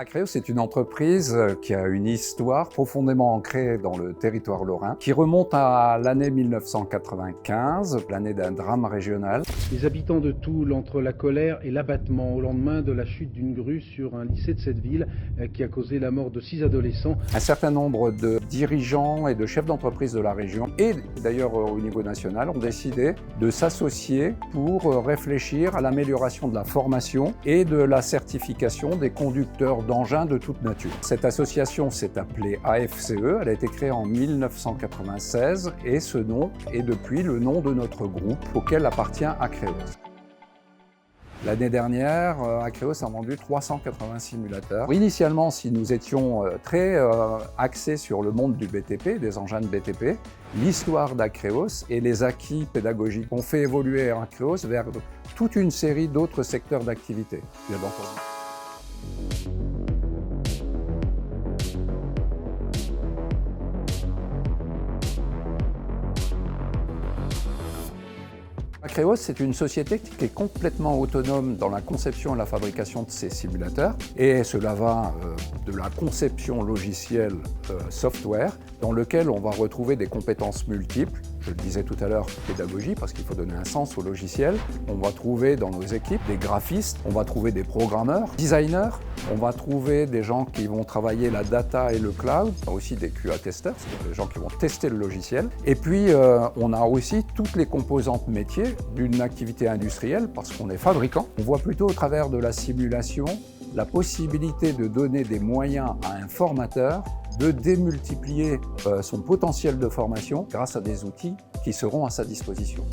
Acreos, c'est une entreprise qui a une histoire profondément ancrée dans le territoire lorrain, qui remonte à l'année 1995, l'année d'un drame régional. Les habitants de Toul entre la colère et l'abattement au lendemain de la chute d'une grue sur un lycée de cette ville qui a causé la mort de 6 adolescents. Un certain nombre de dirigeants et de chefs d'entreprise de la région, et d'ailleurs au niveau national, ont décidé de s'associer pour réfléchir à l'amélioration de la formation et de la certification des conducteurs d'engins de toute nature. Cette association s'est appelée AFCE, elle a été créée en 1996 et ce nom est depuis le nom de notre groupe auquel appartient Acreos. L'année dernière, Acreos a vendu 380 simulateurs. Initialement, si nous étions très axés sur le monde du BTP, des engins de BTP, l'histoire d'Acreos et les acquis pédagogiques ont fait évoluer Acreos vers toute une série d'autres secteurs d'activité, bien entendu. Acreos, c'est une société qui est complètement autonome dans la conception et la fabrication de ces simulateurs. Et cela va de la conception logicielle software, dans lequel on va retrouver des compétences multiples. Je le disais tout à l'heure, pédagogie, parce qu'il faut donner un sens au logiciel. On va trouver dans nos équipes des graphistes, on va trouver des programmeurs, designers, on va trouver des gens qui vont travailler la data et le cloud, aussi des QA-testeurs, c'est-à-dire des gens qui vont tester le logiciel. Et puis, on a aussi toutes les composantes métiers d'une activité industrielle, parce qu'on est fabricant. On voit plutôt au travers de la simulation la possibilité de donner des moyens à un formateur de démultiplier son potentiel de formation grâce à des outils qui seront à sa disposition.